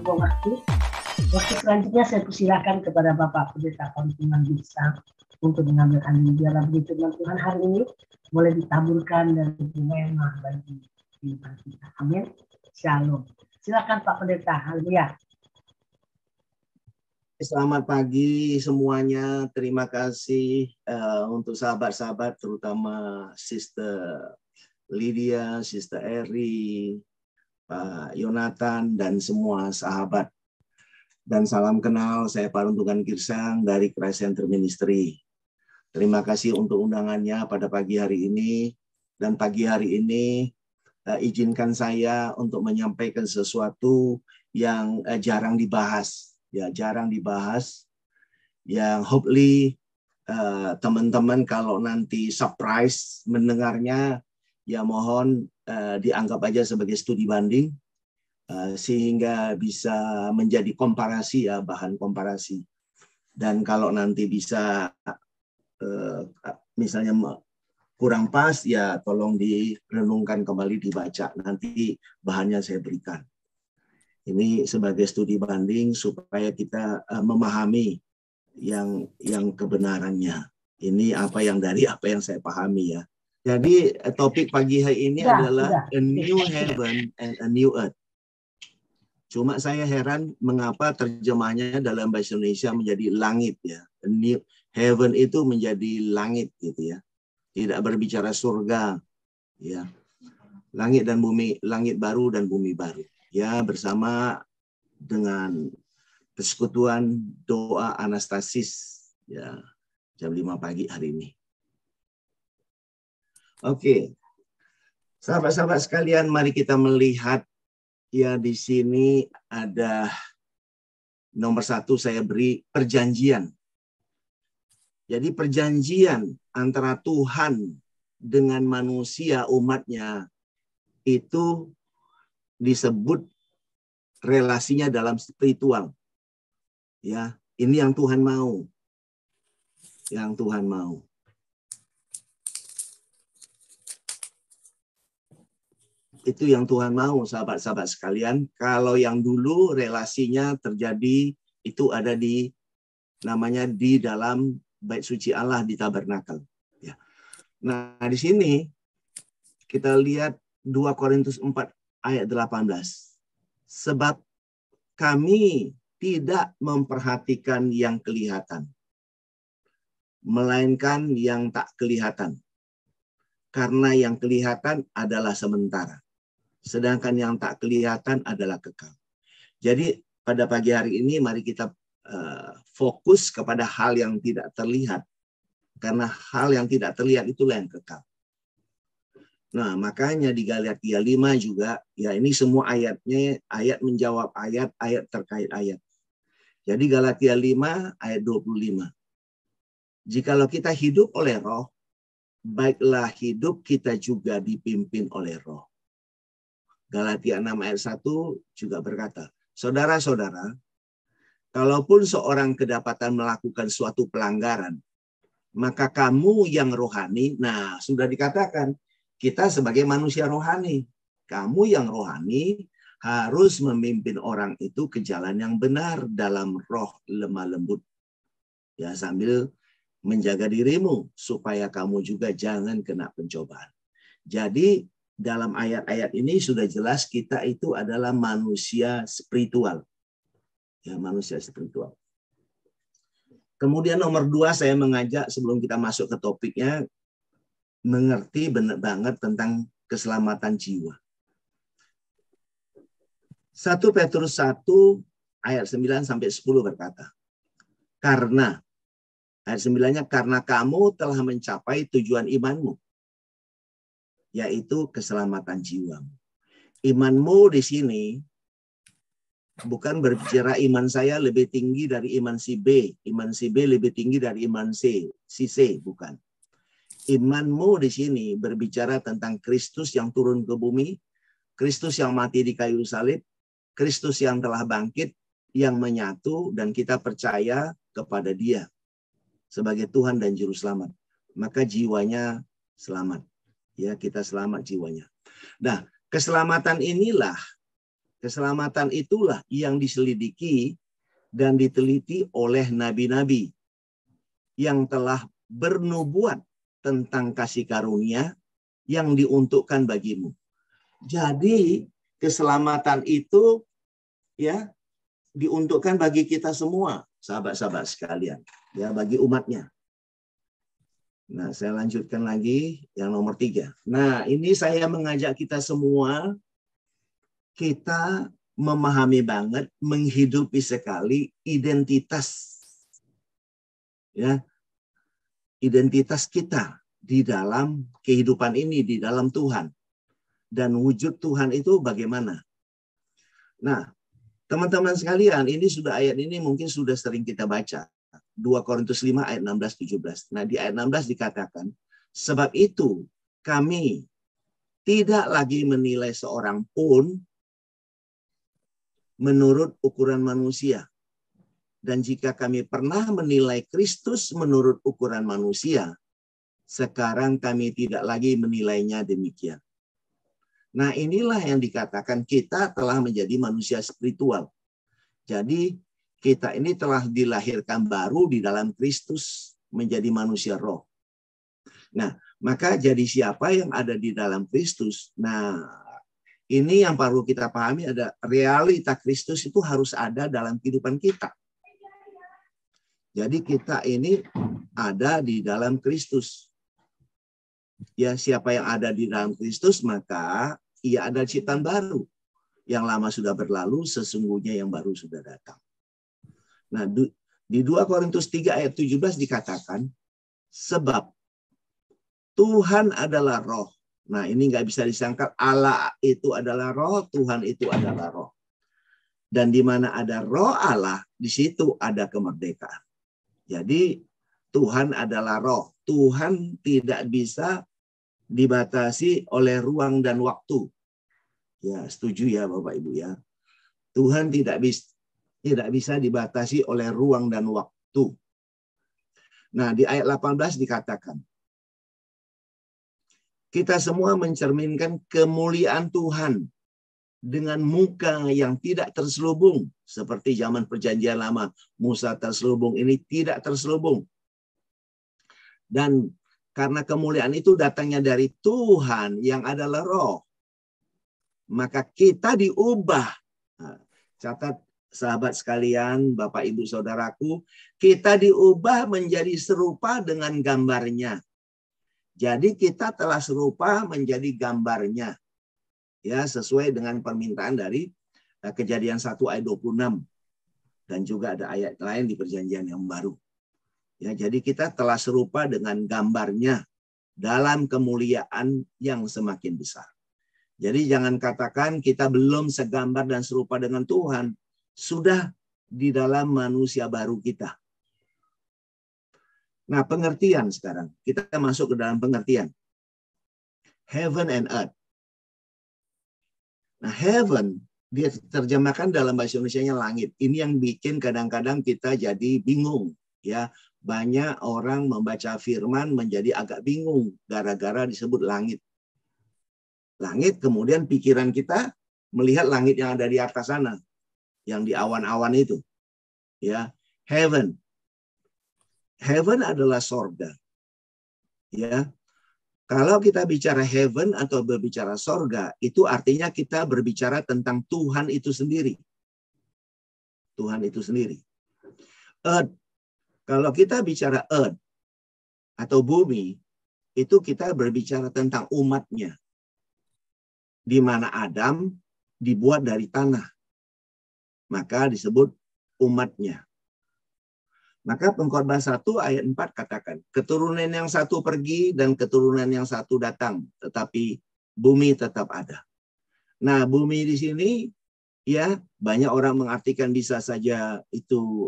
membuang waktu. Waktu selanjutnya saya persilakan kepada Bapak Pendeta Konfirman Girsang untuk mengambil alih. Biarlah begitu Tuhan hari ini boleh ditaburkan dan bermemah bagi kehidupan kita. Amin. Shalom. Silakan Pak Pendeta. Haleluya. Selamat pagi semuanya. Terima kasih untuk sahabat-sahabat, terutama Sister Lydia, Sister Eri, Pak Yonatan, dan semua sahabat. Dan salam kenal, saya Pak Runtukan Girsang dari Christ Center Ministry. Terima kasih untuk undangannya pada pagi hari ini. Dan pagi hari ini izinkan saya untuk menyampaikan sesuatu yang jarang dibahas. Ya, jarang dibahas. Yang hopefully teman-teman kalau nanti surprise mendengarnya, ya mohon dianggap aja sebagai studi banding. Sehingga bisa menjadi komparasi, ya, bahan komparasi. Dan kalau nanti bisa misalnya kurang pas, ya tolong direnungkan kembali, dibaca. Nanti bahannya saya berikan. Ini sebagai studi banding supaya kita memahami yang kebenarannya. Ini apa yang saya pahami, ya. Jadi topik pagi hari ini adalah A New Heaven and a New Earth. Cuma saya heran mengapa terjemahnya dalam bahasa Indonesia menjadi langit, ya. New heaven itu menjadi langit gitu, ya. Tidak berbicara surga, ya. Langit dan bumi, langit baru dan bumi baru. Ya, bersama dengan persekutuan doa Anastasis, ya, jam 5 pagi hari ini. Oke. Sahabat-sahabat sekalian, mari kita melihat. Ya, di sini ada nomor 1 saya beri perjanjian. Jadi perjanjian antara Tuhan dengan manusia umatnya itu disebut relasinya dalam spiritual. Ya, ini yang Tuhan mau. Yang Tuhan mau. Itu yang Tuhan mau, sahabat-sahabat sekalian. Kalau yang dulu relasinya terjadi, itu ada di namanya di dalam bait suci Allah di tabernakel. Ya. Nah, di sini kita lihat 2 Korintus 4 ayat 18. Sebab kami tidak memperhatikan yang kelihatan, melainkan yang tak kelihatan. Karena yang kelihatan adalah sementara. Sedangkan yang tak kelihatan adalah kekal. Jadi pada pagi hari ini mari kita fokus kepada hal yang tidak terlihat. Karena hal yang tidak terlihat itulah yang kekal. Nah, makanya di Galatia 5 juga, ya ini semua ayatnya, ayat menjawab ayat, ayat terkait ayat. Jadi Galatia 5 ayat 25. Jikalau kita hidup oleh roh, baiklah hidup kita juga dipimpin oleh roh. Galatia 6 ayat 1 juga berkata, saudara-saudara, kalaupun seorang kedapatan melakukan suatu pelanggaran, maka kamu yang rohani, nah sudah dikatakan, kita sebagai manusia rohani, kamu yang rohani harus memimpin orang itu ke jalan yang benar dalam roh lemah lembut. Ya, sambil menjaga dirimu, supaya kamu juga jangan kena pencobaan. Jadi, dalam ayat-ayat ini sudah jelas kita itu adalah manusia spiritual. Ya, manusia spiritual. Kemudian nomor 2 saya mengajak sebelum kita masuk ke topiknya, mengerti benar banget tentang keselamatan jiwa. 1 Petrus 1 ayat 9 sampai 10 berkata, karena, ayat 9-nya, karena kamu telah mencapai tujuan imanmu, yaitu keselamatan jiwamu. Imanmu di sini bukan berbicara iman saya lebih tinggi dari iman si B, iman si B lebih tinggi dari iman si C, bukan. Imanmu di sini berbicara tentang Kristus yang turun ke bumi, Kristus yang mati di kayu salib, Kristus yang telah bangkit, yang menyatu, dan kita percaya kepada Dia sebagai Tuhan dan Juru Selamat. Maka jiwanya selamat. Ya, kita selamat jiwanya. Nah, keselamatan inilah Keselamatan itulah yang diselidiki dan diteliti oleh nabi-nabi yang telah bernubuat tentang kasih karunia yang diuntukkan bagimu. Jadi keselamatan itu ya diuntukkan bagi kita semua, sahabat-sahabat sekalian, ya, bagi umatnya. Nah, saya lanjutkan lagi yang nomor 3. Nah, ini saya mengajak kita semua, kita memahami banget, menghidupi sekali identitas, ya, identitas kita di dalam kehidupan ini, di dalam Tuhan. Dan wujud Tuhan itu bagaimana? Nah, teman-teman sekalian, ini sudah ayat ini mungkin sudah sering kita baca. 2 Korintus 5 ayat 16-17. Nah, di ayat 16 dikatakan, sebab itu kami tidak lagi menilai seorang pun menurut ukuran manusia. Dan jika kami pernah menilai Kristus menurut ukuran manusia, sekarang kami tidak lagi menilainya demikian. Nah, inilah yang dikatakan kita telah menjadi manusia spiritual. Jadi, kita ini telah dilahirkan baru di dalam Kristus menjadi manusia roh. Nah, maka jadi siapa yang ada di dalam Kristus? Nah, ini yang perlu kita pahami, ada realita Kristus itu harus ada dalam kehidupan kita. Jadi kita ini ada di dalam Kristus. Ya, siapa yang ada di dalam Kristus, maka ia ada ciptaan baru. Yang lama sudah berlalu, sesungguhnya yang baru sudah datang. Nah, di 2 Korintus 3 ayat 17 dikatakan, sebab Tuhan adalah roh. Nah, ini nggak bisa disangkal, Allah itu adalah roh, Tuhan itu adalah roh. Dan di mana ada roh Allah, di situ ada kemerdekaan. Jadi, Tuhan adalah roh. Tuhan tidak bisa dibatasi oleh ruang dan waktu. Ya, setuju ya Bapak Ibu ya. Tuhan tidak bisa dibatasi oleh ruang dan waktu. Nah, di ayat 18 dikatakan, kita semua mencerminkan kemuliaan Tuhan dengan muka yang tidak terselubung. Seperti zaman perjanjian lama, Musa terselubung, ini tidak terselubung. Dan karena kemuliaan itu datangnya dari Tuhan yang adalah roh, maka kita diubah. Nah, catat sahabat sekalian, Bapak Ibu Saudaraku, kita diubah menjadi serupa dengan gambarnya. Jadi kita telah serupa menjadi gambarnya. Ya, sesuai dengan permintaan dari Kejadian 1 ayat 26. Dan juga ada ayat lain di perjanjian yang baru. Ya, jadi kita telah serupa dengan gambarnya dalam kemuliaan yang semakin besar. Jadi jangan katakan kita belum segambar dan serupa dengan Tuhan. Sudah di dalam manusia baru kita. Nah, pengertian sekarang. Kita masuk ke dalam pengertian. Heaven and earth. Nah, heaven dia terjemahkan dalam bahasa Indonesianya langit. Ini yang bikin kadang-kadang kita jadi bingung. Ya, banyak orang membaca firman menjadi agak bingung gara-gara disebut langit. Langit, kemudian pikiran kita melihat langit yang ada di atas sana, yang di awan-awan itu. Ya, heaven. Heaven adalah sorga. Ya. Kalau kita bicara heaven atau berbicara sorga, itu artinya kita berbicara tentang Tuhan itu sendiri. Tuhan itu sendiri. Earth. Kalau kita bicara earth atau bumi, itu kita berbicara tentang umatnya. Di mana Adam dibuat dari tanah. Maka disebut umatnya. Maka Pengkhotbah 1 ayat 4 katakan, keturunan yang satu pergi dan keturunan yang satu datang, tetapi bumi tetap ada. Nah, bumi di sini ya banyak orang mengartikan bisa saja itu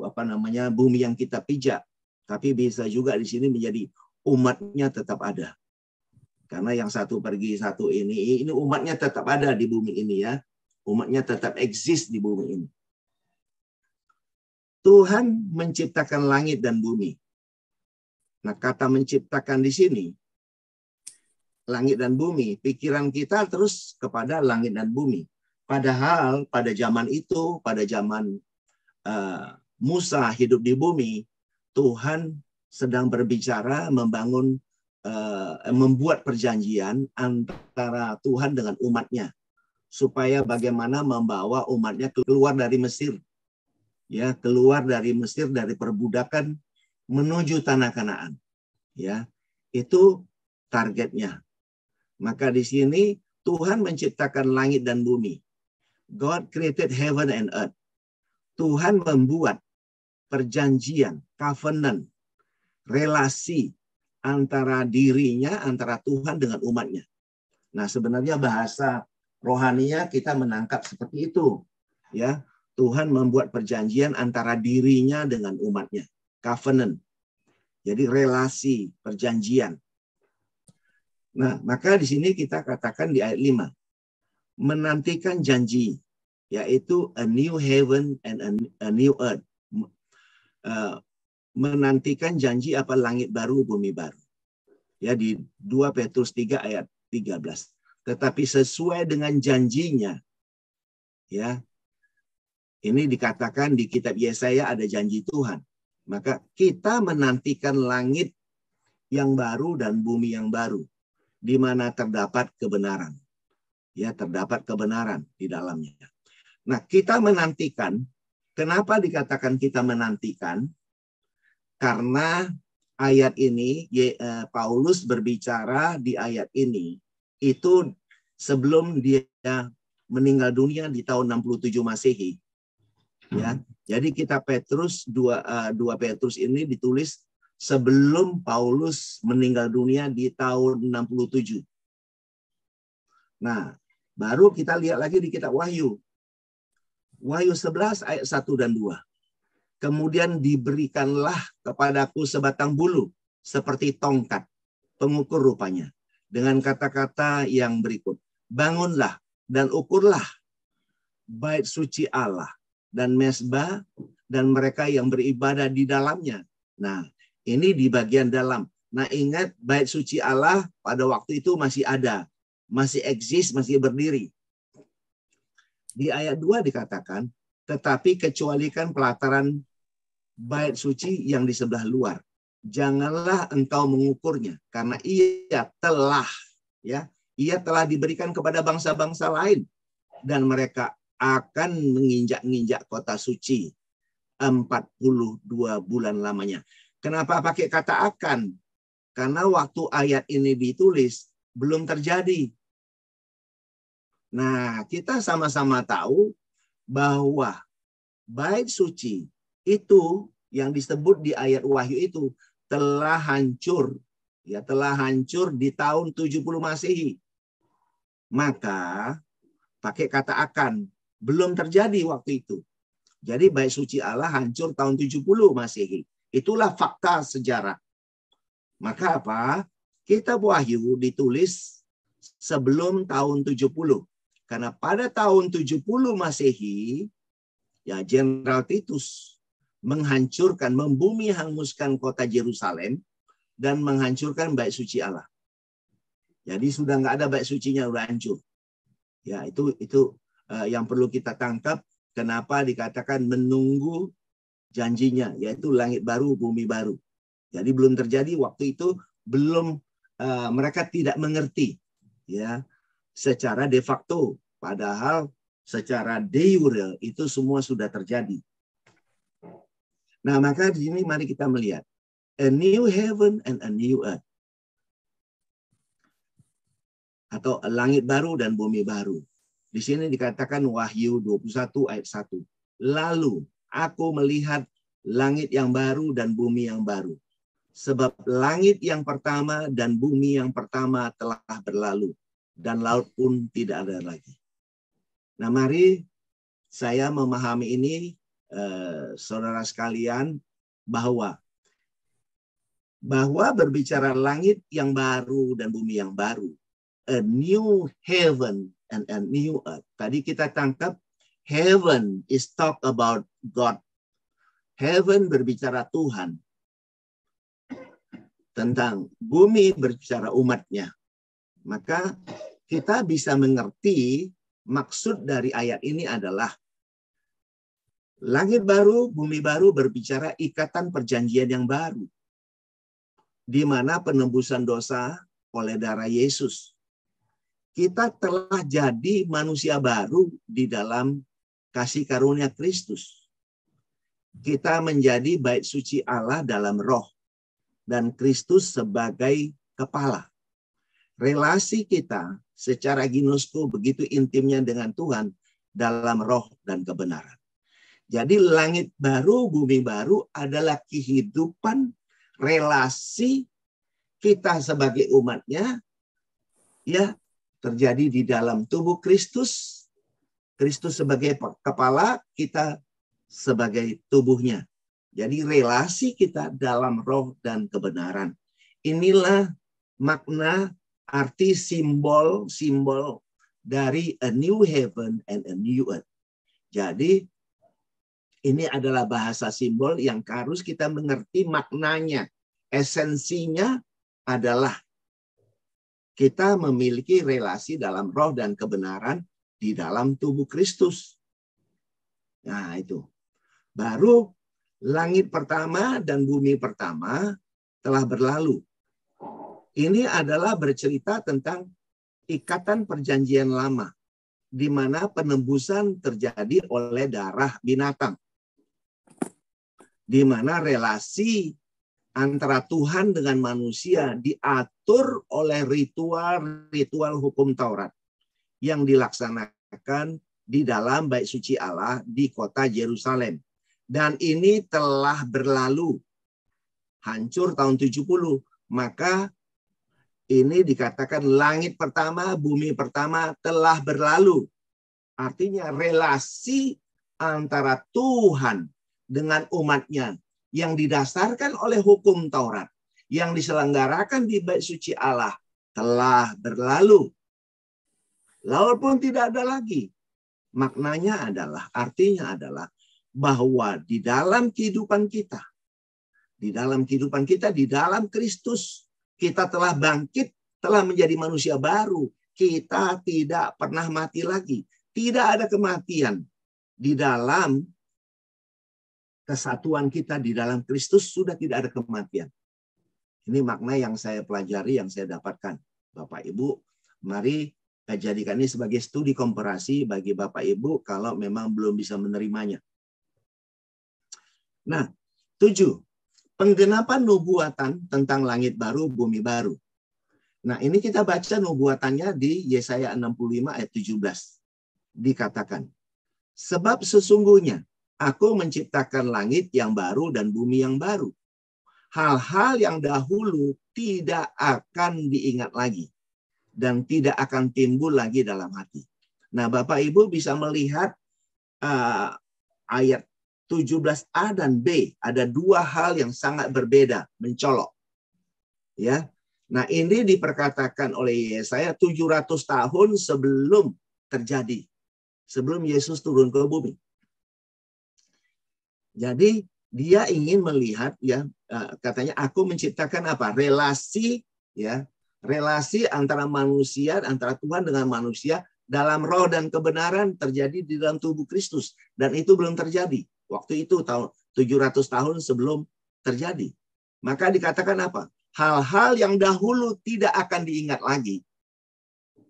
bumi yang kita pijak, tapi bisa juga di sini menjadi umatnya tetap ada. Karena yang satu pergi, satu ini umatnya tetap ada di bumi ini ya. Umatnya tetap eksis di bumi ini. Tuhan menciptakan langit dan bumi. Nah, kata menciptakan di sini, langit dan bumi, pikiran kita terus kepada langit dan bumi. Padahal pada zaman itu, pada zaman Musa hidup di bumi, Tuhan sedang berbicara membuat perjanjian antara Tuhan dengan umatnya, supaya bagaimana membawa umatnya keluar dari Mesir, ya, keluar dari Mesir, dari perbudakan menuju tanah Kanaan, ya, itu targetnya. Maka di sini Tuhan menciptakan langit dan bumi. God created heaven and earth. Tuhan membuat perjanjian, covenant, relasi antara dirinya, antara Tuhan dengan umatnya. Nah, sebenarnya bahasa rohaninya kita menangkap seperti itu, ya. Tuhan membuat perjanjian antara dirinya dengan umatnya, covenant. Jadi relasi, perjanjian. Nah, maka di sini kita katakan di ayat 5, menantikan janji, yaitu a new heaven and a new earth. Menantikan janji apa? Langit baru, bumi baru. Ya, di 2 Petrus 3 ayat 13. Tetapi sesuai dengan janjinya, ya, ini dikatakan di kitab Yesaya ada janji Tuhan. Maka kita menantikan langit yang baru dan bumi yang baru, di mana terdapat kebenaran. Ya, terdapat kebenaran di dalamnya. Nah, kita menantikan. Kenapa dikatakan kita menantikan? Karena ayat ini, Paulus berbicara di ayat ini, itu sebelum dia meninggal dunia di tahun 67 Masehi. Ya, jadi kitab Petrus 2 Petrus ini ditulis sebelum Paulus meninggal dunia di tahun 67. Nah, baru kita lihat lagi di kitab Wahyu. Wahyu 11 ayat 1 dan 2. Kemudian diberikanlah kepadaku sebatang bulu seperti tongkat, pengukur rupanya, dengan kata-kata yang berikut. Bangunlah dan ukurlah bait suci Allah dan mezbah dan mereka yang beribadah di dalamnya. Nah, ini di bagian dalam. Nah, ingat, bait suci Allah pada waktu itu masih ada, masih eksis, masih berdiri. Di ayat 2 dikatakan, tetapi kecualikan pelataran bait suci yang di sebelah luar. Janganlah engkau mengukurnya, karena ia telah diberikan kepada bangsa-bangsa lain, dan mereka akan menginjak-injak kota suci 42 bulan lamanya. Kenapa pakai kata akan? Karena waktu ayat ini ditulis belum terjadi. Nah, kita sama-sama tahu bahwa bait suci itu yang disebut di ayat Wahyu itu telah hancur, ya, telah hancur di tahun 70 Masehi. Maka pakai kata akan, belum terjadi waktu itu. Jadi bait suci Allah hancur tahun 70 Masehi. Itulah fakta sejarah. Maka apa? Kitab Wahyu ditulis sebelum tahun 70. Karena pada tahun 70 Masehi, ya, Jenderal Titus menghancurkan, membumi hanguskan kota Yerusalem dan menghancurkan bait suci Allah. Jadi sudah nggak ada bait sucinya, udah hancur. Ya, itu yang perlu kita tangkap. Kenapa dikatakan menunggu janjinya, yaitu langit baru, bumi baru. Jadi belum terjadi waktu itu, belum, mereka tidak mengerti, ya, secara de facto. Padahal secara de jure itu semua sudah terjadi. Nah, maka di sini mari kita melihat a new heaven and a new earth, atau langit baru dan bumi baru. Di sini dikatakan Wahyu 21 ayat 1. Lalu aku melihat langit yang baru dan bumi yang baru. Sebab langit yang pertama dan bumi yang pertama telah berlalu, dan laut pun tidak ada lagi. Nah, mari saya memahami ini, saudara sekalian, bahwa berbicara langit yang baru dan bumi yang baru, a new heaven and a new earth. Tadi kita tangkap heaven is talk about God. Heaven berbicara Tuhan. Tentang bumi berbicara umatnya. Maka kita bisa mengerti maksud dari ayat ini adalah langit baru, bumi baru berbicara ikatan perjanjian yang baru, di mana penebusan dosa oleh darah Yesus. Kita telah jadi manusia baru di dalam kasih karunia Kristus. Kita menjadi bait suci Allah dalam roh, dan Kristus sebagai kepala. Relasi kita secara ginosko begitu intimnya dengan Tuhan dalam roh dan kebenaran. Jadi langit baru, bumi baru adalah kehidupan relasi kita sebagai umatnya, ya, terjadi di dalam tubuh Kristus. Kristus sebagai kepala, kita sebagai tubuhnya. Jadi relasi kita dalam roh dan kebenaran. Inilah makna, arti, simbol dari a new heaven and a new earth. Jadi ini adalah bahasa simbol yang harus kita mengerti maknanya. Esensinya adalah kita memiliki relasi dalam roh dan kebenaran di dalam tubuh Kristus. Nah itu. Baru langit pertama dan bumi pertama telah berlalu. Ini adalah bercerita tentang ikatan perjanjian lama, di mana penebusan terjadi oleh darah binatang. Di mana relasi antara Tuhan dengan manusia diatur oleh ritual-ritual hukum Taurat yang dilaksanakan di dalam bait suci Allah di kota Yerusalem. Dan ini telah berlalu. Hancur tahun 70. Maka ini dikatakan langit pertama, bumi pertama telah berlalu. Artinya relasi antara Tuhan dengan umatnya yang didasarkan oleh hukum Taurat, yang diselenggarakan di bait suci Allah, telah berlalu. Walaupun tidak ada lagi. Maknanya adalah, artinya adalah, bahwa di dalam kehidupan kita, di dalam Kristus, kita telah bangkit, telah menjadi manusia baru. Kita tidak pernah mati lagi. Tidak ada kematian. Di dalam kesatuan kita di dalam Kristus sudah tidak ada kematian. Ini makna yang saya pelajari, yang saya dapatkan. Bapak Ibu, mari jadikan ini sebagai studi komparasi bagi Bapak Ibu kalau memang belum bisa menerimanya. Nah, 7. Penggenapan nubuatan tentang langit baru, bumi baru. Nah, ini kita baca nubuatannya di Yesaya 65 ayat 17. Dikatakan, sebab sesungguhnya Aku menciptakan langit yang baru dan bumi yang baru. Hal-hal yang dahulu tidak akan diingat lagi. Dan tidak akan timbul lagi dalam hati. Nah, Bapak Ibu bisa melihat ayat 17a dan b. Ada dua hal yang sangat berbeda, mencolok. Ya. Nah, ini diperkatakan oleh Yesaya 700 tahun sebelum terjadi. Sebelum Yesus turun ke bumi. Jadi dia ingin melihat, ya, katanya aku menciptakan apa? Relasi, ya, relasi antara manusia, antara Tuhan dengan manusia dalam roh dan kebenaran terjadi di dalam tubuh Kristus, dan itu belum terjadi waktu itu, tahun 700 tahun sebelum terjadi. Maka dikatakan apa? Hal-hal yang dahulu tidak akan diingat lagi.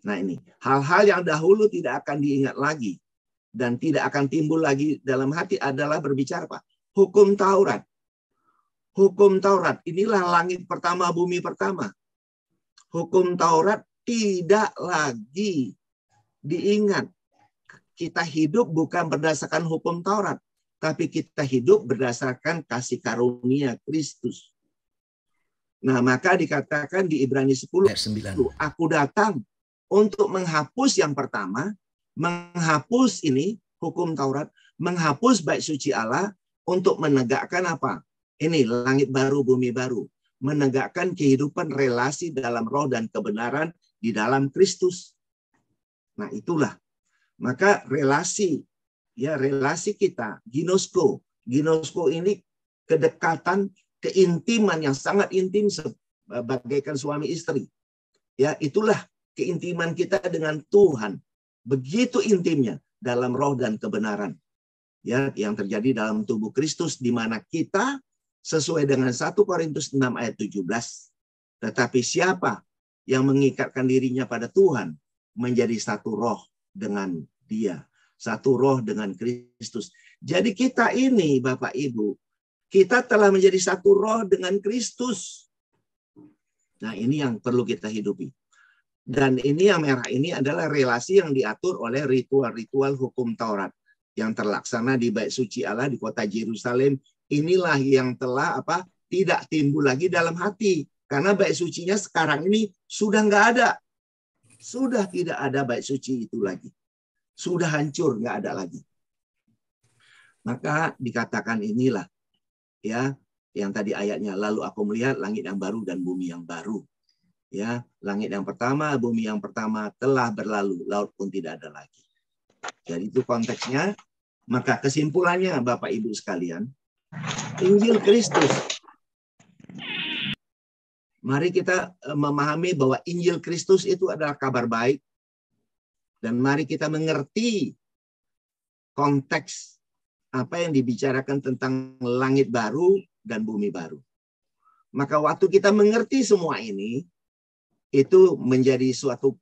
Nah ini, hal-hal yang dahulu tidak akan diingat lagi dan tidak akan timbul lagi dalam hati adalah berbicara apa? Hukum Taurat. Hukum Taurat, inilah langit pertama, bumi pertama. Hukum Taurat tidak lagi diingat. Kita hidup bukan berdasarkan hukum Taurat, tapi kita hidup berdasarkan kasih karunia Kristus. Nah, maka dikatakan di Ibrani 10, aku datang untuk menghapus yang pertama, menghapus ini, hukum Taurat, menghapus bait suci Allah untuk menegakkan apa? Ini langit baru, bumi baru. Menegakkan kehidupan relasi dalam roh dan kebenaran di dalam Kristus. Nah, itulah. Maka relasi, ya, relasi kita, ginosko. Ginosko ini kedekatan, keintiman yang sangat intim bagaikan suami istri. Ya, itulah keintiman kita dengan Tuhan. begitu intimnya dalam roh dan kebenaran. Ya, yang terjadi dalam tubuh Kristus, di mana kita sesuai dengan 1 Korintus 6 ayat 17. Tetapi siapa yang mengikatkan dirinya pada Tuhan menjadi satu roh dengan Dia, satu roh dengan Kristus. Jadi kita ini, Bapak Ibu, kita telah menjadi satu roh dengan Kristus. Nah, ini yang perlu kita hidupi. Dan ini yang merah ini adalah relasi yang diatur oleh ritual-ritual hukum Taurat yang terlaksana di bait suci Allah di kota Yerusalem. Inilah yang telah tidak timbul lagi dalam hati, karena bait sucinya sekarang ini sudah nggak ada, sudah tidak ada bait suci itu lagi, sudah hancur, nggak ada lagi. Maka dikatakan inilah ya yang tadi ayatnya, lalu aku melihat langit yang baru dan bumi yang baru. Ya, langit yang pertama, bumi yang pertama telah berlalu, laut pun tidak ada lagi. Jadi itu konteksnya. Maka kesimpulannya Bapak Ibu sekalian, Injil Kristus. Mari kita memahami bahwa Injil Kristus itu adalah kabar baik. Dan mari kita mengerti konteks apa yang dibicarakan tentang langit baru dan bumi baru. Maka waktu kita mengerti semua ini, itu menjadi suatu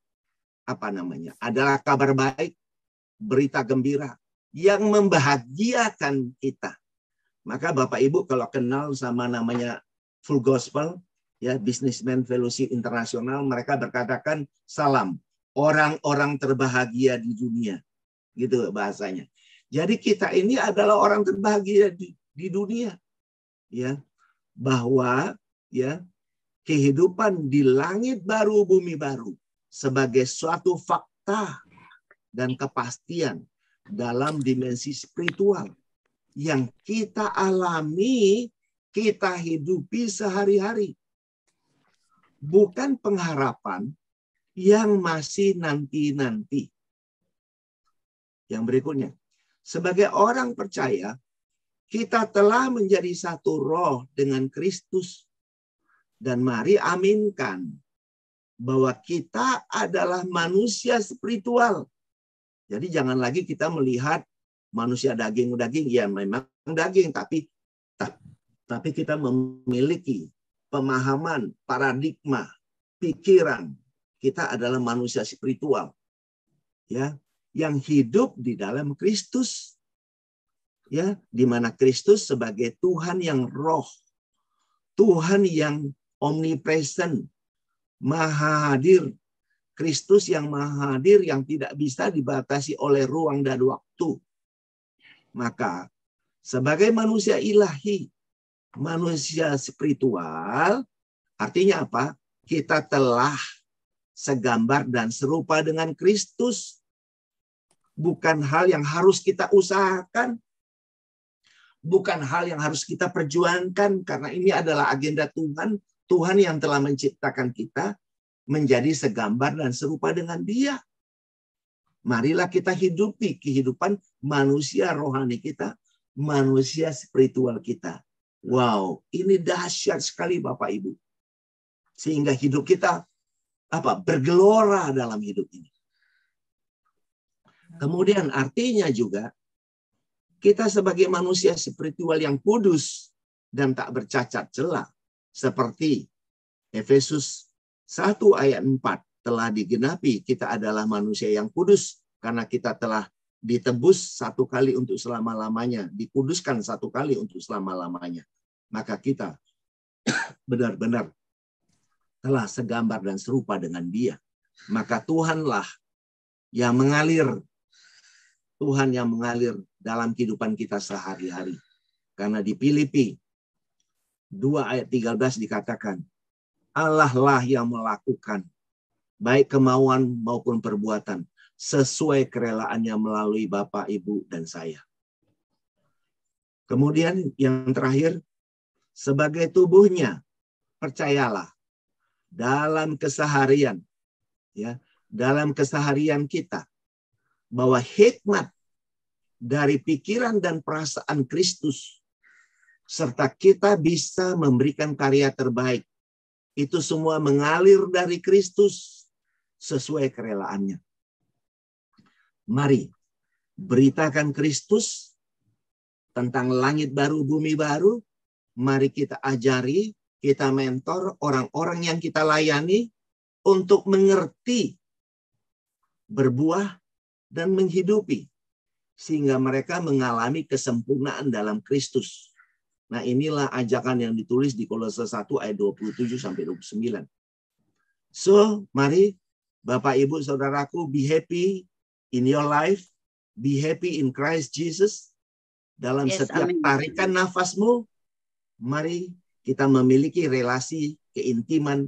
adalah kabar baik, berita gembira yang membahagiakan kita. Maka Bapak Ibu kalau kenal sama namanya Full Gospel, ya, Businessman Fellowship Internasional, mereka berkatakan salam orang-orang terbahagia di dunia, gitu bahasanya. Jadi kita ini adalah orang terbahagia di dunia, ya, bahwa ya kehidupan di langit baru, bumi baru sebagai suatu fakta dan kepastian dalam dimensi spiritual yang kita alami, kita hidupi sehari-hari. Bukan pengharapan yang masih nanti-nanti. Yang berikutnya, sebagai orang percaya, kita telah menjadi satu roh dengan Kristus. Dan mari aminkan bahwa kita adalah manusia spiritual. Jadi jangan lagi kita melihat manusia daging-daging, ya memang daging, tapi kita memiliki pemahaman, paradigma, pikiran. Kita adalah manusia spiritual, ya, yang hidup di dalam Kristus, ya, di mana Kristus sebagai Tuhan yang roh, Tuhan yang omnipresent, maha hadir, Kristus yang maha hadir yang tidak bisa dibatasi oleh ruang dan waktu. Maka sebagai manusia ilahi, manusia spiritual, artinya apa? Kita telah segambar dan serupa dengan Kristus. Bukan hal yang harus kita usahakan, bukan hal yang harus kita perjuangkan, karena ini adalah agenda Tuhan. Tuhan yang telah menciptakan kita menjadi segambar dan serupa dengan Dia. Marilah kita hidupi kehidupan manusia rohani kita, manusia spiritual kita. Wow, ini dahsyat sekali Bapak Ibu. Sehingga hidup kita bergelora dalam hidup ini. Kemudian artinya juga kita sebagai manusia spiritual yang kudus dan tak bercacat celah, seperti Efesus 1 ayat 4 telah digenapi, kita adalah manusia yang kudus karena kita telah ditebus satu kali untuk selama-lamanya, dikuduskan satu kali untuk selama-lamanya. Maka kita benar-benar telah segambar dan serupa dengan Dia. Maka Tuhanlah yang mengalir, Tuhan yang mengalir dalam kehidupan kita sehari-hari. Karena di Filipi 2 ayat 13 dikatakan, Allah lah yang melakukan baik kemauan maupun perbuatan sesuai kerelaannya melalui Bapak, Ibu, dan saya. Kemudian yang terakhir, sebagai tubuhnya, percayalah dalam keseharian, ya, dalam keseharian kita, bahwa hikmat dari pikiran dan perasaan Kristus, serta kita bisa memberikan karya terbaik, itu semua mengalir dari Kristus sesuai kerelaannya. Mari beritakan Kristus tentang langit baru, bumi baru. Mari kita ajari, kita mentor orang-orang yang kita layani untuk mengerti, berbuah, dan menghidupi. Sehingga mereka mengalami kesempurnaan dalam Kristus. Nah, inilah ajakan yang ditulis di Kolose 1 ayat 27-29. So, mari Bapak, Ibu, Saudaraku, be happy in your life. Be happy in Christ Jesus. Dalam setiap tarikan nafasmu, mari kita memiliki relasi keintiman,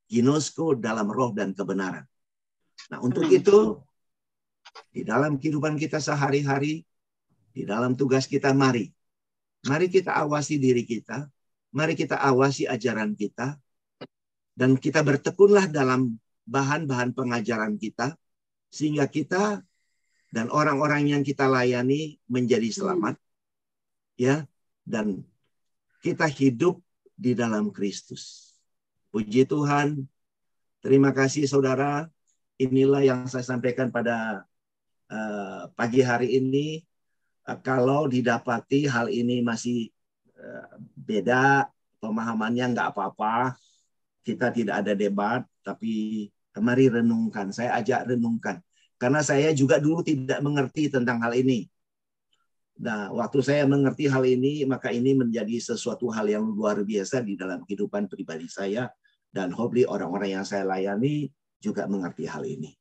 ginosko dalam roh dan kebenaran. Nah, untuk itu, di dalam kehidupan kita sehari-hari, di dalam tugas kita, mari kita awasi diri kita, mari kita awasi ajaran kita, dan kita bertekunlah dalam bahan-bahan pengajaran kita, sehingga kita dan orang-orang yang kita layani menjadi selamat, ya, dan kita hidup di dalam Kristus. Puji Tuhan. Terima kasih saudara. Inilah yang saya sampaikan pada pagi hari ini. Kalau didapati hal ini masih beda pemahamannya, nggak apa-apa. Kita tidak ada debat, tapi mari renungkan. Saya ajak renungkan. Karena saya juga dulu tidak mengerti tentang hal ini. Nah, waktu saya mengerti hal ini, maka ini menjadi sesuatu hal yang luar biasa di dalam kehidupan pribadi saya. Dan hopefully orang-orang yang saya layani juga mengerti hal ini.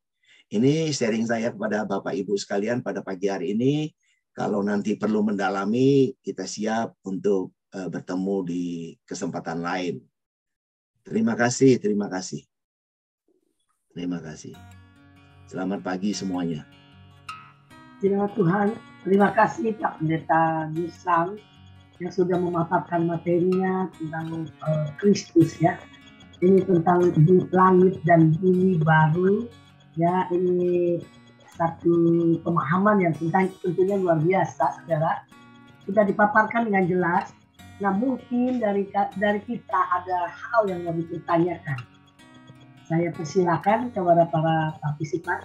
Ini sharing saya kepada Bapak Ibu sekalian pada pagi hari ini. Kalau nanti perlu mendalami, kita siap untuk bertemu di kesempatan lain. Terima kasih, terima kasih. Terima kasih. Selamat pagi semuanya. Terima Tuhan. Terima kasih Pak Pendeta Gusang yang sudah memaparkan materinya tentang Kristus ya. Ini tentang langit dan bumi baru ya. Ini satu pemahaman yang tentunya luar biasa, saudara. Sudah dipaparkan dengan jelas. Nah, mungkin dari kita ada hal yang mau ditanyakan. Saya persilakan kepada para partisipan.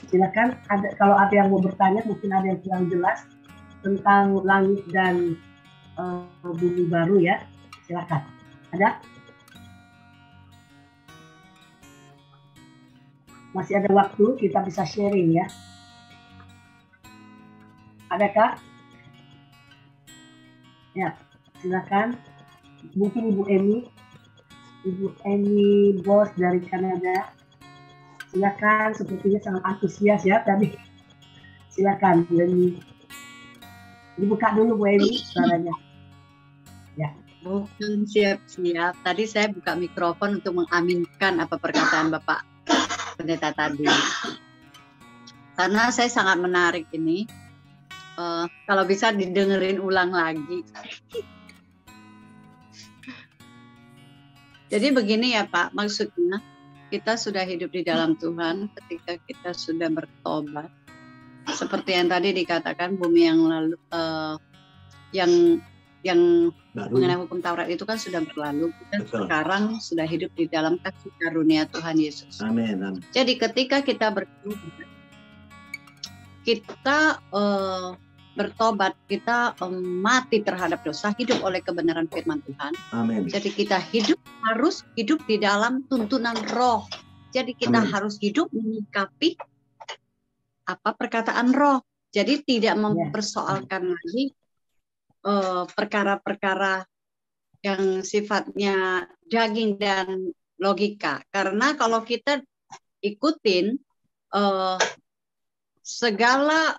Silakan, kalau ada yang mau bertanya, mungkin ada yang kurang jelas tentang langit dan bumi baru ya. Silakan. Ada? Masih ada waktu, kita bisa sharing ya. Adakah? Ya, silakan. Mungkin Ibu Emi Bos dari Kanada. Silakan, sepertinya sangat antusias ya tadi. Silakan, Bu Emi. Dibuka dulu Bu Emi suaranya. Ya. Bukan siap-siap. Tadi saya buka mikrofon untuk mengaminkan apa perkataan Bapak Pendeta tadi. Karena saya sangat menarik ini. Kalau bisa didengerin ulang lagi. Jadi begini ya Pak, maksudnya kita sudah hidup di dalam Tuhan ketika kita sudah bertobat. Seperti yang tadi dikatakan, bumi yang lalu, yang mengenai hukum Taurat itu kan sudah berlalu. Kita sekarang sudah hidup di dalam kasih karunia Tuhan Yesus. Amin. Jadi ketika kita bertobat, kita bertobat, kita mati terhadap dosa, hidup oleh kebenaran firman Tuhan. Amin. Jadi kita harus hidup di dalam tuntunan roh. Jadi kita harus hidup menyikapi apa perkataan roh. Jadi tidak mempersoalkan lagi perkara-perkara yang sifatnya daging dan logika. Karena kalau kita ikutin segala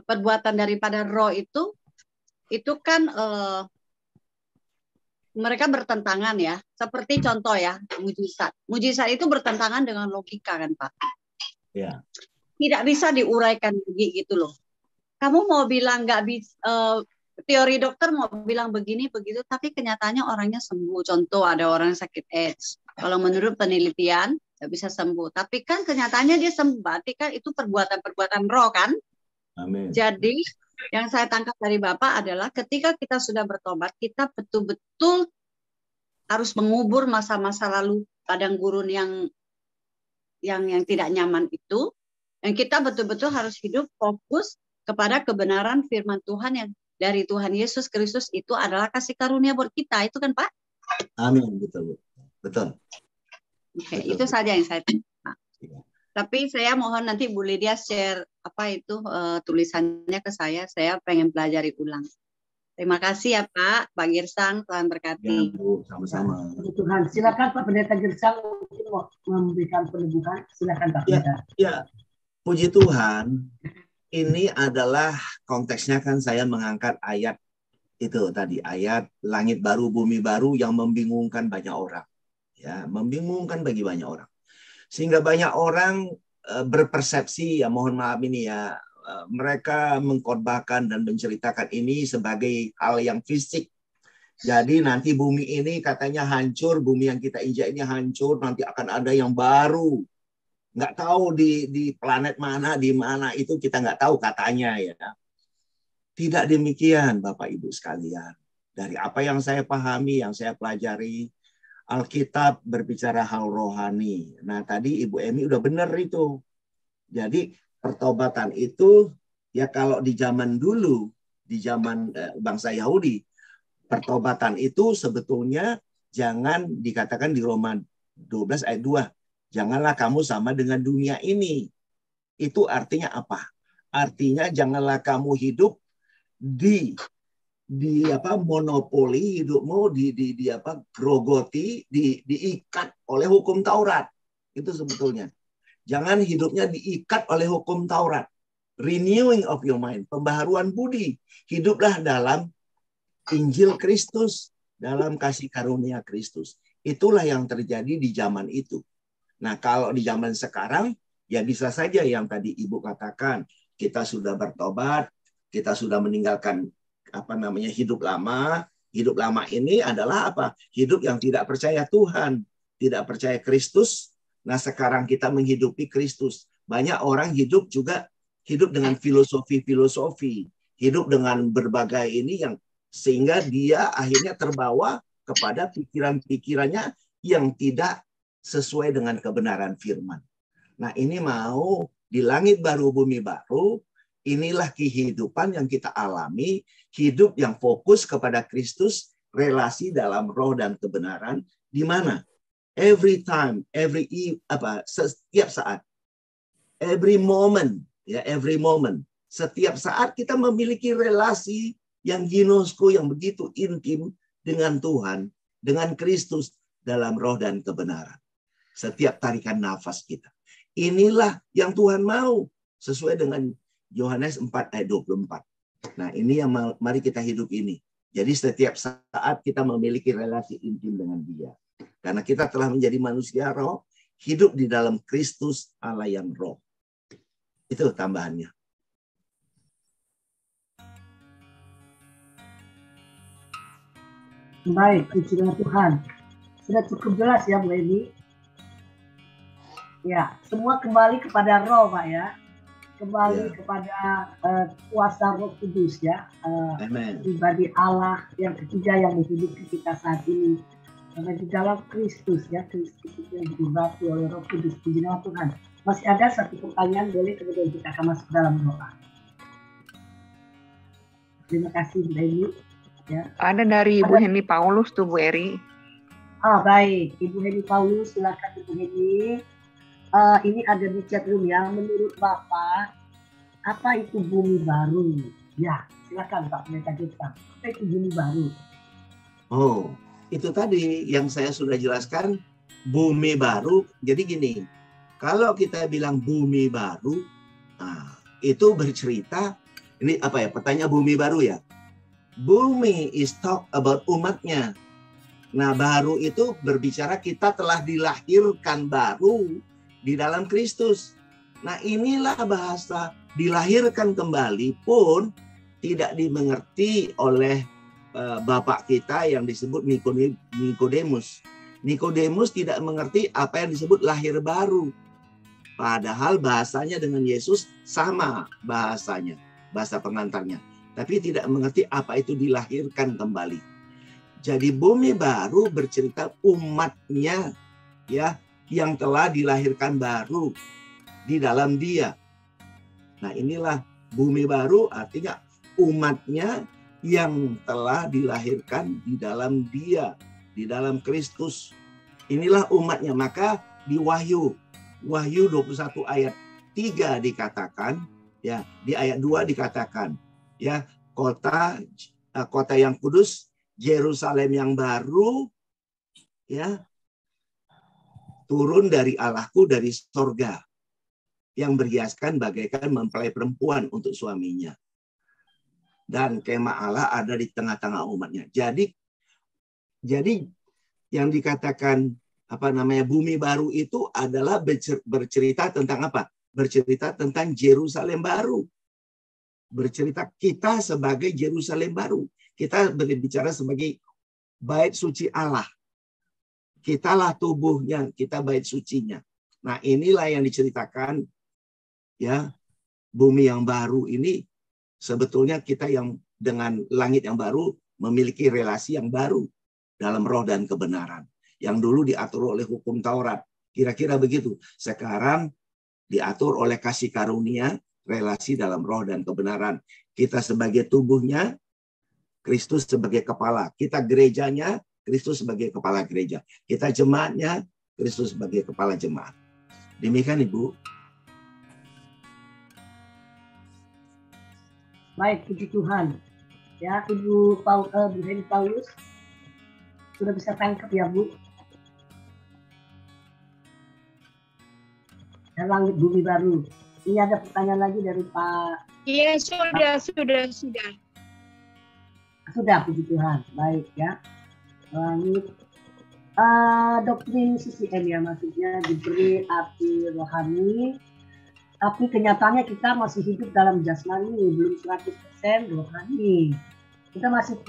perbuatan daripada roh itu kan mereka bertentangan ya. Seperti contoh ya, mujizat. Mujizat itu bertentangan dengan logika kan Pak? Ya. Tidak bisa diuraikan begitu loh. Kamu mau bilang nggak bisa, teori dokter mau bilang begini begitu, tapi kenyataannya orangnya sembuh. Contoh ada orang sakit AIDS. Kalau menurut penelitian nggak bisa sembuh, tapi kan kenyataannya dia sembuh. Berarti kan itu perbuatan-perbuatan roh kan? Amin. Jadi yang saya tangkap dari Bapak adalah ketika kita sudah bertobat, kita betul-betul harus mengubur masa-masa lalu padang gurun yang yang tidak nyaman itu, dan kita betul-betul harus hidup fokus kepada kebenaran firman Tuhan yang dari Tuhan Yesus Kristus itu adalah kasih karunia buat kita, itu kan Pak? Amin, betul. Betul. Oke, Betul. itu saja yang saya tanya. Ya. Tapi saya mohon nanti Bu Lydia share tulisannya ke saya pengen pelajari ulang. Terima kasih ya Pak Girsang, Tuhan Ya, berkati. Bu, sama-sama. Puji Tuhan, silakan Pak Pendeta Girsang mungkin mau memberikan penebuhan. Silakan Pak Pendeta. Ya, puji Tuhan. Ini adalah konteksnya kan saya mengangkat ayat itu tadi, ayat langit baru, bumi baru yang membingungkan banyak orang. Ya, membingungkan bagi banyak orang. Sehingga banyak orang berpersepsi, ya mohon maaf ini ya, mereka mengkhotbahkan dan menceritakan ini sebagai hal yang fisik. Jadi nanti bumi ini katanya hancur, bumi yang kita injak ini hancur, nanti akan ada yang baru. Nggak tahu di planet mana, di mana itu kita nggak tahu katanya ya. Tidak demikian Bapak Ibu sekalian. Dari apa yang saya pahami, yang saya pelajari, Alkitab berbicara hal rohani. Nah tadi Ibu Emi udah benar itu. Jadi pertobatan itu ya kalau di zaman dulu, di zaman bangsa Yahudi, pertobatan itu sebetulnya jangan dikatakan di Roma 12 ayat 2. Janganlah kamu sama dengan dunia ini. Itu artinya apa? Artinya janganlah kamu hidup di monopoli hidupmu, grogoti, diikat oleh hukum Taurat. Itu sebetulnya. Jangan hidupnya diikat oleh hukum Taurat. Renewing of your mind, pembaharuan budi. Hiduplah dalam Injil Kristus, dalam kasih karunia Kristus. Itulah yang terjadi di zaman itu. Nah, kalau di zaman sekarang, ya bisa saja yang tadi Ibu katakan, kita sudah bertobat, kita sudah meninggalkan hidup lama. Hidup lama ini adalah apa? Hidup yang tidak percaya Tuhan, tidak percaya Kristus. Nah, sekarang kita menghidupi Kristus. Banyak orang hidup dengan filosofi, hidup dengan berbagai ini yang sehingga dia akhirnya terbawa kepada pikiran-pikirannya yang tidak sesuai dengan kebenaran firman. Nah, ini mau di langit baru, bumi baru, inilah kehidupan yang kita alami, hidup yang fokus kepada Kristus, relasi dalam roh dan kebenaran, di mana every time, setiap saat, every moment, setiap saat kita memiliki relasi yang ginosku, yang begitu intim dengan Tuhan, dengan Kristus dalam roh dan kebenaran. Setiap tarikan nafas kita. Inilah yang Tuhan mau sesuai dengan Yohanes 4 ayat 24. Nah, ini yang mari kita hidup ini. Jadi setiap saat kita memiliki relasi intim dengan Dia. Karena kita telah menjadi manusia roh, hidup di dalam Kristus Allah yang roh. Itu tambahannya. Baik, puji Tuhan. Sudah cukup jelas ya Bu Emi. Ya, semua kembali kepada roh Pak ya. Kembali kepada kuasa Roh Kudus ya. Pribadi Allah yang ketiga yang menghidupi kita saat ini. Karena di dalam Kristus ya, Kristus itu yang diubati oleh Roh Kudus. Puji nama Tuhan. Masih ada satu pertanyaan, boleh kemudian kita akan masuk dalam doa. Terima kasih Bu Emi. Ya. Ada dari Ibu Heni Paulus tuh Bu Eri. Baik, Ibu Heni Paulus, silakan Ibu Heni. Ini ada di chat room ya. Menurut Bapak, apa itu bumi baru? Ya, silakan Pak Pendeta Girsang. Apa itu bumi baru? Oh, itu tadi yang saya sudah jelaskan, bumi baru. Jadi gini, kalau kita bilang bumi baru, itu bercerita, ini apa ya? Pertanyaan bumi baru ya. Bumi is talk about umatnya. Nah, baru itu berbicara kita telah dilahirkan baru di dalam Kristus. Nah, inilah bahasa dilahirkan kembali pun tidak dimengerti oleh bapak kita yang disebut Nikodemus. Nikodemus tidak mengerti apa yang disebut lahir baru. Padahal bahasanya dengan Yesus sama bahasanya, bahasa pengantarnya. Tapi tidak mengerti apa itu dilahirkan kembali. Jadi bumi baru bercerita umatnya ya yang telah dilahirkan baru di dalam Dia. Nah, inilah bumi baru, artinya umatnya yang telah dilahirkan di dalam Dia, di dalam Kristus. Inilah umatnya. Maka di Wahyu 21 ayat 3 dikatakan, ya, di ayat 2 dikatakan, ya, kota yang kudus, Yerusalem yang baru, ya, turun dari Allahku dari sorga, yang berhiaskan bagaikan mempelai perempuan untuk suaminya. Dan kemah Allah ada di tengah-tengah umatnya. Jadi yang dikatakan bumi baru itu adalah bercerita tentang apa? Bercerita tentang Yerusalem baru. Bercerita kita sebagai Yerusalem baru. Kita berbicara sebagai bait suci Allah. Kitalah tubuhnya, kita bait sucinya. Nah, inilah yang diceritakan, ya, bumi yang baru ini sebetulnya kita yang dengan langit yang baru memiliki relasi yang baru dalam roh dan kebenaran. Yang dulu diatur oleh hukum Taurat. Kira-kira begitu. Sekarang diatur oleh kasih karunia, relasi dalam roh dan kebenaran. Kita sebagai tubuhnya, Kristus sebagai kepala. Kita gerejanya, Kristus sebagai kepala gereja. Kita jemaatnya, Kristus sebagai kepala jemaat. Demikian, Ibu. Baik, puji Tuhan. Ya, Bu Heni Paulus sudah bisa tangkap ya, Bu? Dan langit bumi baru. Ini ada pertanyaan lagi dari Pak. Iya, sudah. Sudah, puji Tuhan. Baik ya. Langit. Doktrin CCM ya, maksudnya diberi arti rohani, tapi kenyataannya kita masih hidup dalam jasmani, belum 100% rohani. Kita masih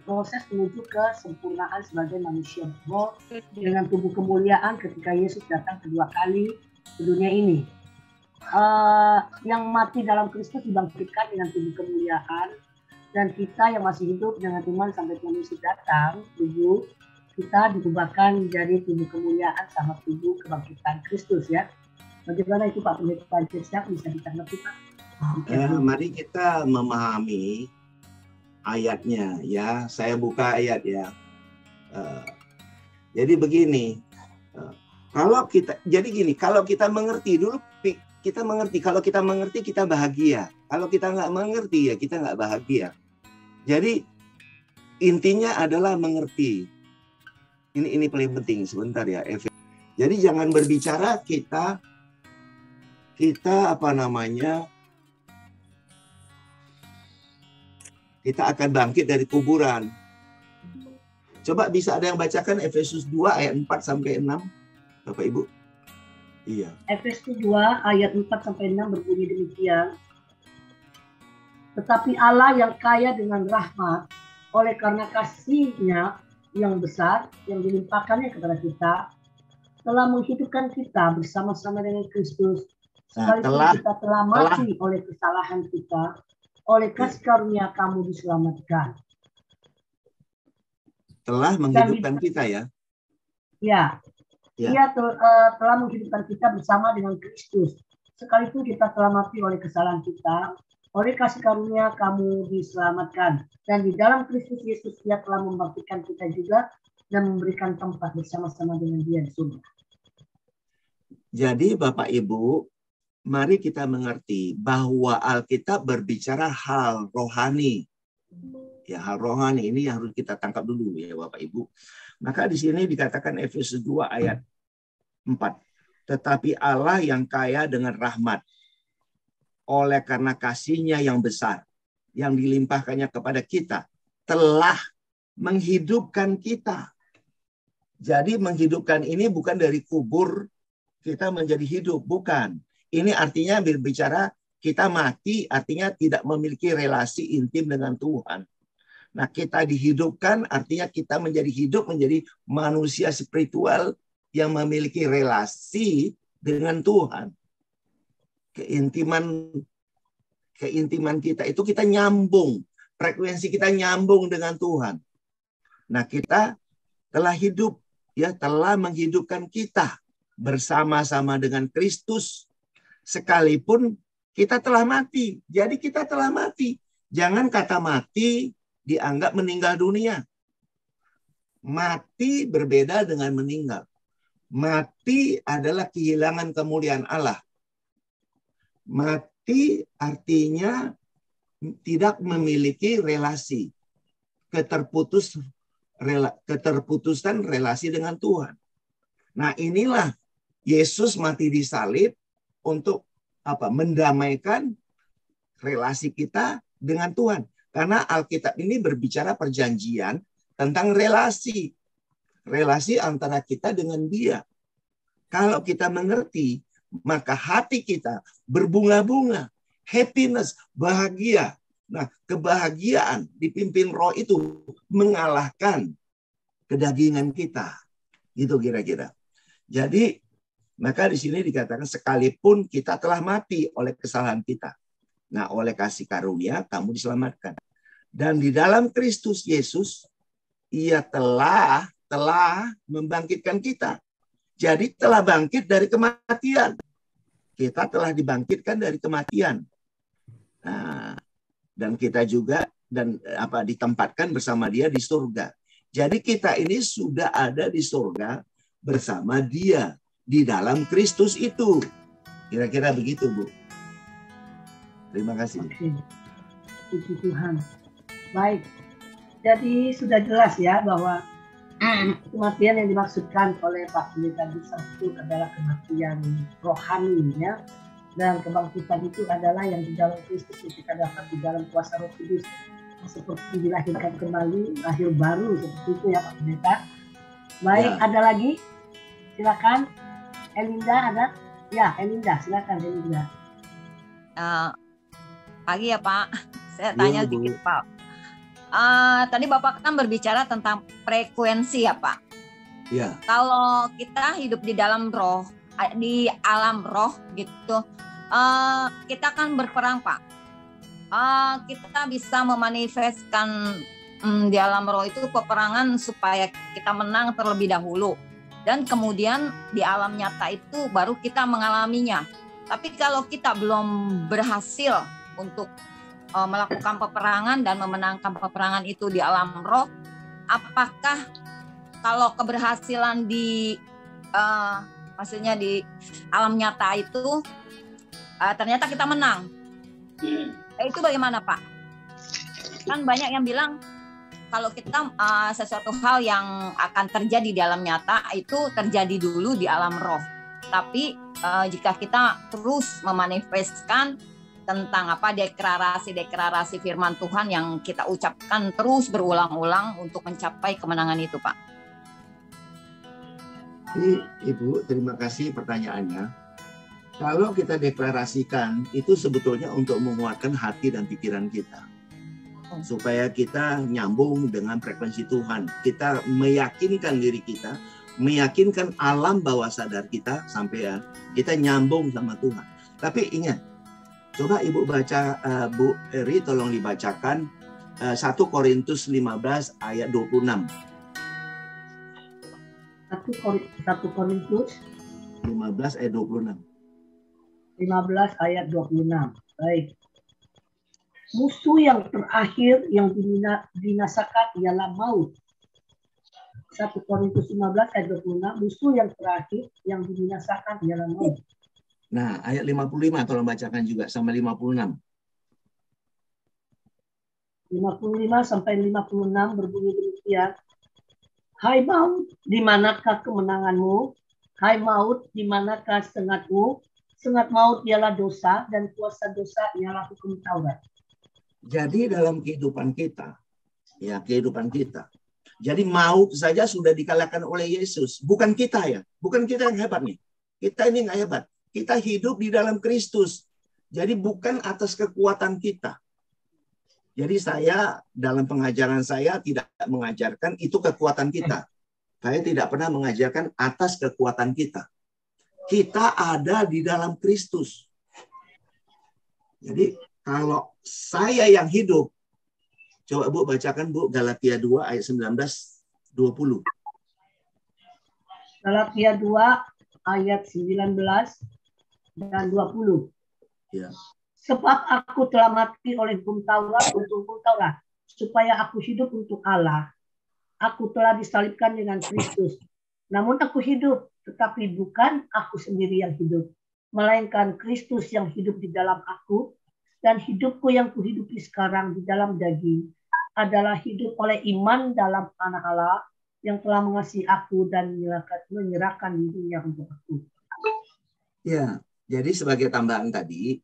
proses menuju ke sempurnaan sebagai manusia roh dengan tubuh kemuliaan ketika Yesus datang kedua kali ke dunia ini. Yang mati dalam Kristus dibangkitkan dengan tubuh kemuliaan, dan kita yang masih hidup dengan iman sampai Tuhan Yesus datang, tubuh kita diubahkan menjadi tubuh kemuliaan sama tubuh kebangkitan Kristus, ya. Bagaimana itu Pak Pendeta Kirsiak, bisa ditanggapi Pak? Mari kita memahami ayatnya, ya. Saya buka ayat, ya. Jadi begini, kalau kita mengerti dulu, kita mengerti. Kalau kita mengerti, kita bahagia. Kalau kita nggak mengerti, ya kita nggak bahagia. Jadi intinya adalah mengerti. Ini paling penting. Sebentar ya. Jadi jangan berbicara kita akan bangkit dari kuburan. Coba bisa ada yang bacakan Efesus 2 ayat 4 sampai 6, Bapak Ibu? Iya. Efesus 2 ayat 4 sampai 6 berbunyi demikian. Tetapi Allah yang kaya dengan rahmat, oleh karena kasih-Nya yang besar yang dilimpahkannya kepada kita, telah menghidupkan kita bersama-sama dengan Kristus. Sekalipun kita telah mati oleh kesalahan kita, oleh kasih karunia kamu diselamatkan. Telah menghidupkan kita, ya? Ya. Ia telah menghidupkan kita bersama dengan Kristus. Sekalipun kita telah mati oleh kesalahan kita, oleh kasih karunia kamu diselamatkan. Dan di dalam Kristus Yesus Ia telah membangkitkan kita juga dan memberikan tempat bersama-sama dengan Dia di surga. Jadi Bapak Ibu, mari kita mengerti bahwa Alkitab berbicara hal rohani. Ya, hal rohani ini yang harus kita tangkap dulu, ya Bapak Ibu. Maka di sini dikatakan Efesus 2 ayat 4. Tetapi Allah yang kaya dengan rahmat, oleh karena kasih-Nya yang besar, yang dilimpahkannya kepada kita, telah menghidupkan kita. Jadi menghidupkan ini bukan dari kubur kita menjadi hidup, bukan. Ini artinya berbicara kita mati, artinya tidak memiliki relasi intim dengan Tuhan. Nah, kita dihidupkan artinya kita menjadi hidup, menjadi manusia spiritual yang memiliki relasi dengan Tuhan. Keintiman kita itu kita nyambung, frekuensi kita nyambung dengan Tuhan. Nah, kita telah hidup, ya, telah menghidupkan kita. bersama-sama dengan Kristus sekalipun kita telah mati. Jadi kita telah mati. Jangan kata mati dianggap meninggal dunia. Mati berbeda dengan meninggal. Mati adalah kehilangan kemuliaan Allah. Mati artinya tidak memiliki relasi, keterputusan relasi dengan Tuhan. Nah, inilah Yesus mati di salib untuk apa? Mendamaikan relasi kita dengan Tuhan. Karena Alkitab ini berbicara perjanjian tentang relasi. Relasi antara kita dengan Dia. Kalau kita mengerti, maka hati kita berbunga-bunga, happiness, bahagia. Nah, kebahagiaan dipimpin Roh itu mengalahkan kedagingan kita. Gitu kira-kira. Jadi, maka di sini dikatakan sekalipun kita telah mati oleh kesalahan kita. Nah, oleh kasih karunia kamu diselamatkan. Dan di dalam Kristus Yesus, Ia telah membangkitkan kita. Jadi telah bangkit dari kematian. Kita telah dibangkitkan dari kematian. Nah, dan kita juga ditempatkan bersama Dia di surga. Jadi kita ini sudah ada di surga bersama Dia di dalam Kristus itu. Kira-kira begitu, Bu. Terima kasih. Puji Tuhan. Baik. Jadi sudah jelas ya bahwa kematian yang dimaksudkan oleh Pak Pendeta Gibson itu adalah kematian rohani ya. Dan kebangkitan itu adalah yang di dalam Kristus yang kita dapat di dalam kuasa Roh Kudus. Seperti dilahirkan kembali, lahir baru seperti itu ya Pak Pendeta. Baik, ya. Ada lagi? Silakan. Elinda ada? Ya, Elinda, silakan Elinda. Pagi ya Pak. Saya tanya sedikit Pak. Tadi Bapak kan berbicara tentang frekuensi ya Pak. Ya. Kalau kita hidup di dalam roh, di alam roh gitu, kita kan berperang Pak. Kita bisa memanifestkan di alam roh itu peperangan supaya kita menang terlebih dahulu. Dan kemudian di alam nyata itu baru kita mengalaminya. Tapi kalau kita belum berhasil untuk melakukan peperangan dan memenangkan peperangan itu di alam roh, apakah kalau keberhasilan maksudnya di alam nyata itu ternyata kita menang, itu bagaimana Pak? Kan banyak yang bilang kalau kita sesuatu hal yang akan terjadi di alam nyata itu terjadi dulu di alam roh, tapi jika kita terus memanifestkan tentang deklarasi firman Tuhan yang kita ucapkan terus berulang-ulang untuk mencapai kemenangan itu, Pak. Ibu, terima kasih pertanyaannya. Kalau kita deklarasikan, itu sebetulnya untuk menguatkan hati dan pikiran kita. Supaya kita nyambung dengan frekuensi Tuhan. Kita meyakinkan diri kita, meyakinkan alam bawah sadar kita, sampai kita nyambung sama Tuhan. Tapi ingat, coba Ibu baca, Bu Eri tolong dibacakan 1 Korintus 15 ayat 26. 1 Korintus 15 ayat 26. 15 ayat 26. Baik. Musuh yang terakhir yang dibinasakan ialah maut. 1 Korintus 15 ayat 26. Musuh yang terakhir yang dibinasakan ialah maut. Nah, ayat 55 tolong bacakan juga sama 56. 55 sampai 56 berbunyi demikian. Hai maut, di manakah kemenanganmu? Hai maut, di manakah sengatmu? Sengat maut ialah dosa dan kuasa dosa ialah hukum Taurat. Jadi dalam kehidupan kita, jadi maut saja sudah dikalahkan oleh Yesus. Bukan kita ya, bukan kita yang hebat nih. Kita ini nggak hebat. Kita hidup di dalam Kristus. Jadi bukan atas kekuatan kita. Jadi saya dalam pengajaran saya tidak mengajarkan itu kekuatan kita. Saya tidak pernah mengajarkan atas kekuatan kita. Kita ada di dalam Kristus. Jadi kalau saya yang hidup, coba Bu bacakan Bu Galatia 2 ayat 19-20. Galatia 2 ayat 19 dan 20. Ya. Sebab aku telah mati oleh hukum Taurat untuk hukum Taurat, supaya aku hidup untuk Allah. Aku telah disalibkan dengan Kristus. Namun aku hidup, tetapi bukan aku sendiri yang hidup, melainkan Kristus yang hidup di dalam aku, dan hidupku yang kuhidupi sekarang di dalam daging adalah hidup oleh iman dalam Anak Allah yang telah mengasihi aku dan menyerahkan dirinya untuk aku. Ya, jadi sebagai tambahan tadi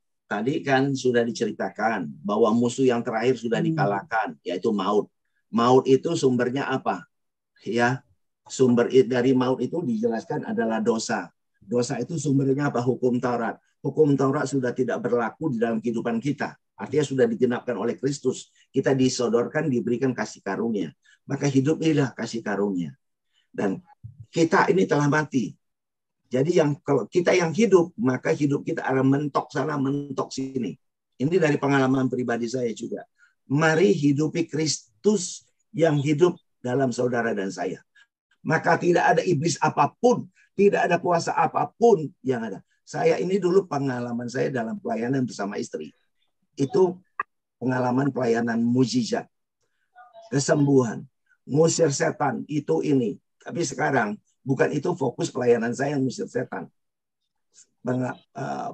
kan sudah diceritakan bahwa musuh yang terakhir sudah dikalahkan, yaitu maut. Maut itu sumbernya apa? Ya, sumber dari maut itu dijelaskan adalah dosa. Dosa itu sumbernya apa? Hukum Taurat. Hukum Taurat sudah tidak berlaku di dalam kehidupan kita. Artinya sudah digenapkan oleh Kristus. Kita disodorkan, diberikan kasih karunia. Maka hidupilah kasih karunia. Dan kita ini telah mati. Jadi kalau kita yang hidup, maka hidup kita akan mentok sana, mentok sini. Ini dari pengalaman pribadi saya juga. Mari hidupi Kristus yang hidup dalam saudara dan saya. Maka tidak ada iblis apapun, tidak ada kuasa apapun yang ada. Saya ini dulu pengalaman saya dalam pelayanan bersama istri. Itu pengalaman pelayanan mujizat. Kesembuhan. Ngusir setan. Itu ini. Tapi sekarang bukan itu fokus pelayanan saya yang ngusir setan.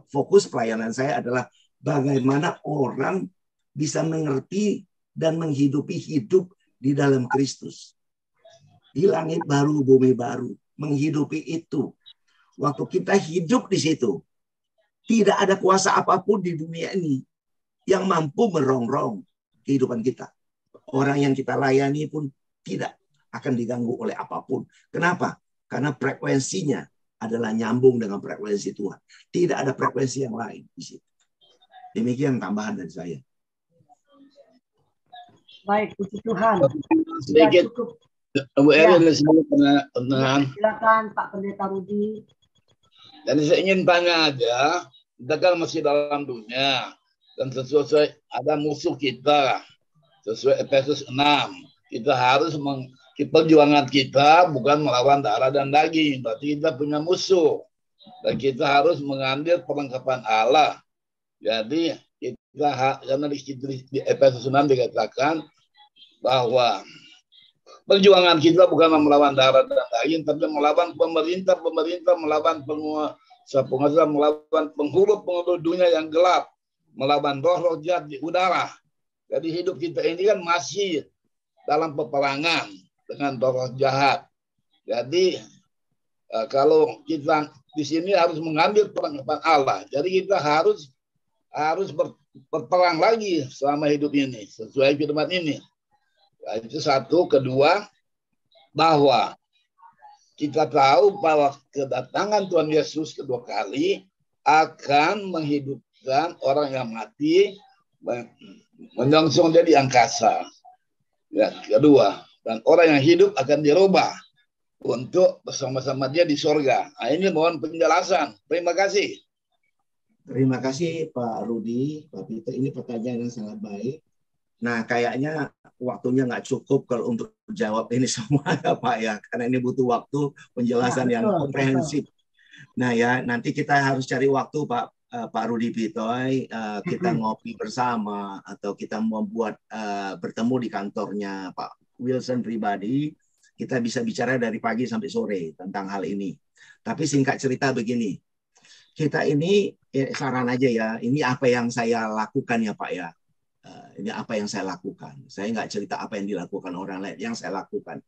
Fokus pelayanan saya adalah bagaimana orang bisa mengerti dan menghidupi hidup di dalam Kristus. Di langit baru, bumi baru. Menghidupi itu. Waktu kita hidup di situ, tidak ada kuasa apapun di dunia ini yang mampu merongrong kehidupan kita. Orang yang kita layani pun tidak akan diganggu oleh apapun. Kenapa? Karena frekuensinya adalah nyambung dengan frekuensi Tuhan. Tidak ada frekuensi yang lain di situ. Demikian tambahan dari saya. Baik, puji Tuhan. Sedikit, Bu Eri ada sedikit pertanyaan. Silakan Pak Pendeta Rudi. Dan saya ingin tanya aja, kita kan masih dalam dunia dan sesuai ada musuh kita, sesuai Efesus 6. Kita harus perjuangan kita bukan melawan darah dan daging, berarti kita punya musuh dan kita harus mengambil perlengkapan Allah. Jadi kita karena di Efesus 6 dikatakan bahwa perjuangan kita bukan melawan darah dan daging, tapi melawan pemerintah, melawan penguasa, melawan penghulu dunia yang gelap, melawan roh-roh jahat di udara. Jadi hidup kita ini kan masih dalam peperangan dengan roh jahat. Jadi kalau kita di sini harus mengambil perlengkapan Allah. Jadi kita harus berperang lagi selama hidup ini sesuai firman ini. Itu satu. Kedua, bahwa kita tahu bahwa kedatangan Tuhan Yesus kedua kali akan menghidupkan orang yang mati, menyongsong dia di angkasa. Ya, kedua, dan orang yang hidup akan dirubah untuk bersama-sama dia di sorga. Nah, ini mohon penjelasan. Terima kasih. Terima kasih Pak Rudi, Pak Peter. Ini pertanyaan yang sangat baik. Nah, kayaknya waktunya nggak cukup kalau untuk jawab ini semua ya Pak ya, karena ini butuh waktu penjelasan yang komprehensif. Nah ya, nanti kita harus cari waktu Pak Rudi Pitoy, kita ngopi bersama atau kita membuat bertemu di kantornya Pak Wilson pribadi, kita bisa bicara dari pagi sampai sore tentang hal ini. Tapi singkat cerita begini, kita ini saran aja ya, ini apa yang saya lakukan ya Pak ya. Ini apa yang saya lakukan. Saya nggak cerita apa yang dilakukan orang lain. Yang saya lakukan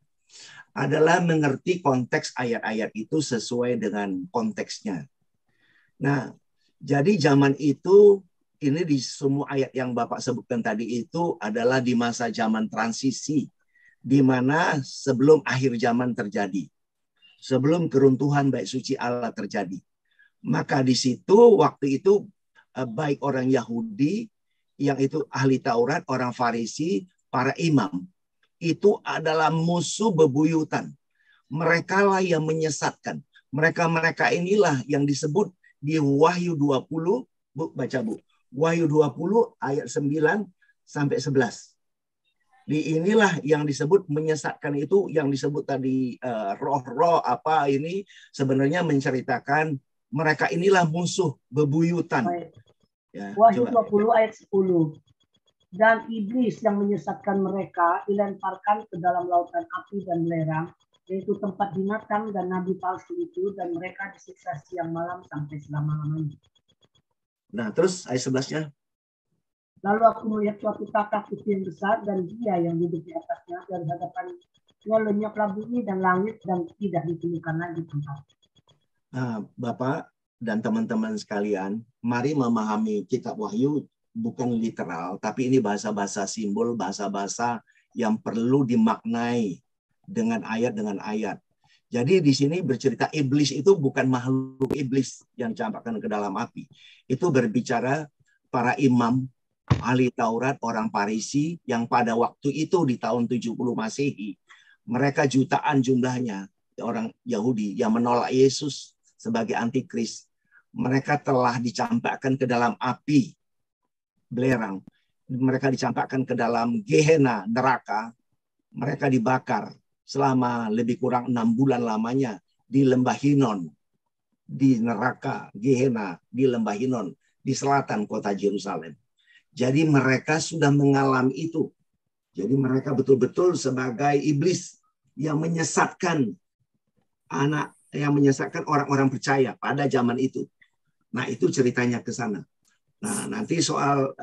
adalah mengerti konteks ayat-ayat itu sesuai dengan konteksnya. Nah, jadi zaman itu, ini di semua ayat yang Bapak sebutkan tadi itu adalah di masa zaman transisi, di mana sebelum akhir zaman terjadi, sebelum keruntuhan bait suci Allah terjadi. Maka di situ, waktu itu, baik orang Yahudi, yang itu ahli Taurat, orang Farisi, para imam, itu adalah musuh bebuyutan. Mereka lah yang menyesatkan. Mereka-mereka inilah yang disebut di Wahyu 20, Bu, baca Bu. Wahyu 20 ayat 9 sampai 11. Inilah yang disebut menyesatkan, itu yang disebut tadi roh-roh apa ini sebenarnya menceritakan mereka inilah musuh bebuyutan. Ya, Wahyu 20 ayat 10. Dan iblis yang menyesatkan mereka dilemparkan ke dalam lautan api dan belerang, yaitu tempat binatang dan nabi palsu itu, dan mereka disiksa siang malam sampai selama-lamanya. Nah, terus ayat 11-nya. Lalu aku melihat suatu takhta putih yang besar dan Dia yang duduk di atasnya, dari hadapannya lenyaplah bumi dan langit dan tidak ditemukan lagi tempat. Nah, Bapak dan teman-teman sekalian, mari memahami kitab Wahyu bukan literal, tapi ini bahasa-bahasa simbol, bahasa-bahasa yang perlu dimaknai dengan ayat. Jadi di sini bercerita iblis itu bukan makhluk iblis yang dicampakkan ke dalam api. Itu berbicara para imam, ahli Taurat, orang Farisi yang pada waktu itu di tahun 70 Masehi, mereka jutaan jumlahnya, orang Yahudi yang menolak Yesus sebagai antikris. Mereka telah dicampakkan ke dalam api belerang. Mereka dicampakkan ke dalam Gehenna, neraka. Mereka dibakar selama lebih kurang 6 bulan lamanya di lembah Hinon, di neraka Gehenna, di lembah Hinon, di selatan kota Yerusalem. Jadi mereka sudah mengalami itu. Jadi mereka betul-betul sebagai iblis yang menyesatkan orang-orang percaya pada zaman itu. Nah, itu ceritanya ke sana. Nah, nanti soal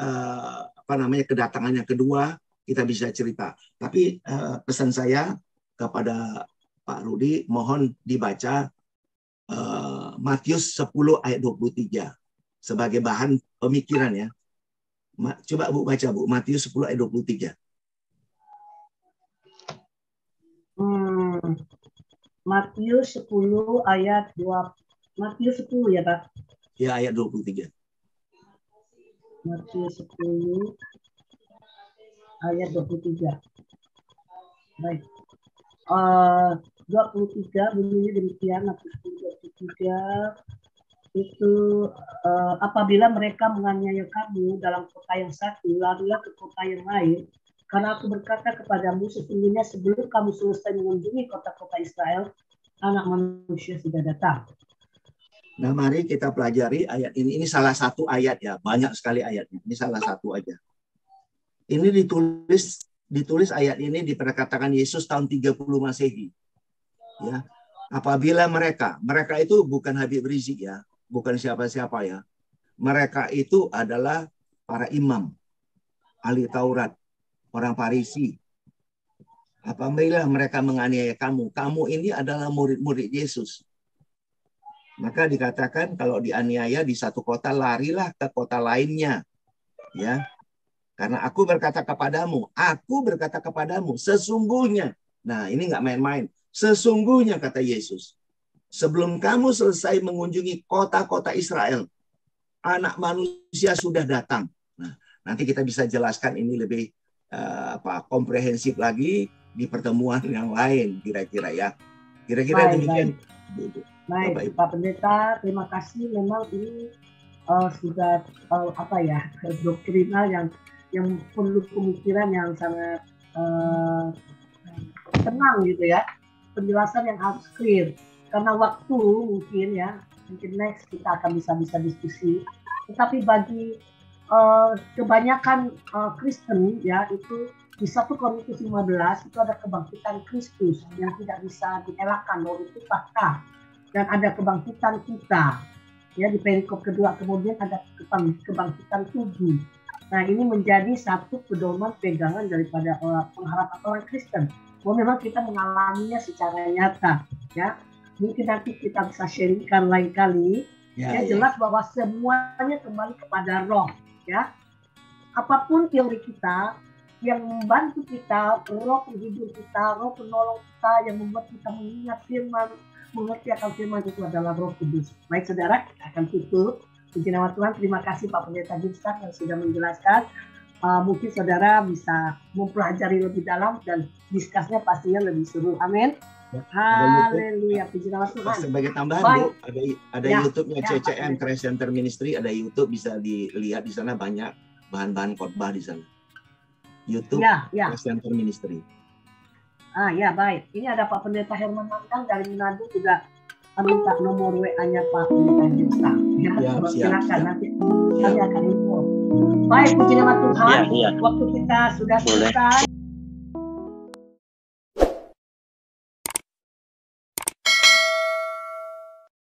kedatangan yang kedua kita bisa cerita. Tapi pesan saya kepada Pak Rudi, mohon dibaca Matius 10 ayat 23 sebagai bahan pemikiran ya. Coba Bu baca Bu, Matius 10 ayat 23. Matius 10 ayat 2. Matius 10 ya Pak? Ya, ayat 23. Matius 10 ayat 23. Baik. 23 bunyinya demikian. Matius 23 itu apabila mereka menganiaya kamu dalam kota yang satu, lalulah ke kota yang lain. Karena aku berkata kepadamu, sesungguhnya sebelum kamu selesai mengunjungi kota-kota Israel, Anak Manusia sudah datang. Nah, mari kita pelajari ayat ini. Ini salah satu ayat ya, banyak sekali ayatnya. Ini salah satu aja. Ini ditulis ayat ini diperkatakan Yesus tahun 30 Masehi. Ya. Apabila mereka itu bukan Habib Rizik ya, bukan siapa-siapa ya. Mereka itu adalah para imam, ahli Taurat, orang Farisi. Apabila mereka menganiaya kamu ini adalah murid-murid Yesus. Maka dikatakan kalau dianiaya di satu kota, larilah ke kota lainnya. Ya. Karena aku berkata kepadamu, sesungguhnya. Nah, ini nggak main-main. Sesungguhnya kata Yesus, sebelum kamu selesai mengunjungi kota-kota Israel, Anak Manusia sudah datang. Nah, nanti kita bisa jelaskan ini lebih komprehensif lagi di pertemuan yang lain kira-kira ya. Kira-kira demikian. Baik, Pak Pendeta, terima kasih. Memang ini sudah doktrinal yang perlu pemikiran yang sangat tenang gitu ya. Penjelasan yang harus clear. Karena waktu mungkin next kita akan bisa diskusi. Tetapi bagi kebanyakan Kristen ya, itu di 1 Korintus 15 itu ada kebangkitan Kristus yang tidak bisa dielakkan, bahwa itu fakta. Dan ada kebangkitan kita ya di perikop kedua, kemudian ada kebangkitan tubuh. Nah, ini menjadi satu pedoman pegangan daripada pengharapan orang Kristen, bahwa memang kita mengalaminya secara nyata ya. Mungkin nanti kita bisa sharingkan lain kali ya. Jelas bahwa semuanya kembali kepada roh ya. Apapun teori kita yang membantu kita, roh penghibur kita, roh penolong kita yang membuat kita mengingat firman, mengerti akan firman itu adalah Roh Kudus. Baik saudara, kita akan tutup. Puji nama Tuhan, terima kasih Pak Pendeta Gibson yang sudah menjelaskan. Mungkin saudara bisa mempelajari lebih dalam dan diskusnya pastinya lebih seru. Amin. Haleluya, puji nama Tuhan. Sebagai tambahan Bu, ada YouTube-nya CCM Christ Center Ministry, ada YouTube, bisa dilihat di sana, banyak bahan-bahan khotbah di sana. YouTube Ya, ya. Center Ministry. Ya baik. Ini ada Pak Pendeta Herman Mandang dari Manado juga minta nomor WA-nya Pak Pendeta Desa. Ya, silakan nanti kami akan info. Baik, puji nama Tuhan. Waktu kita sudah selesai.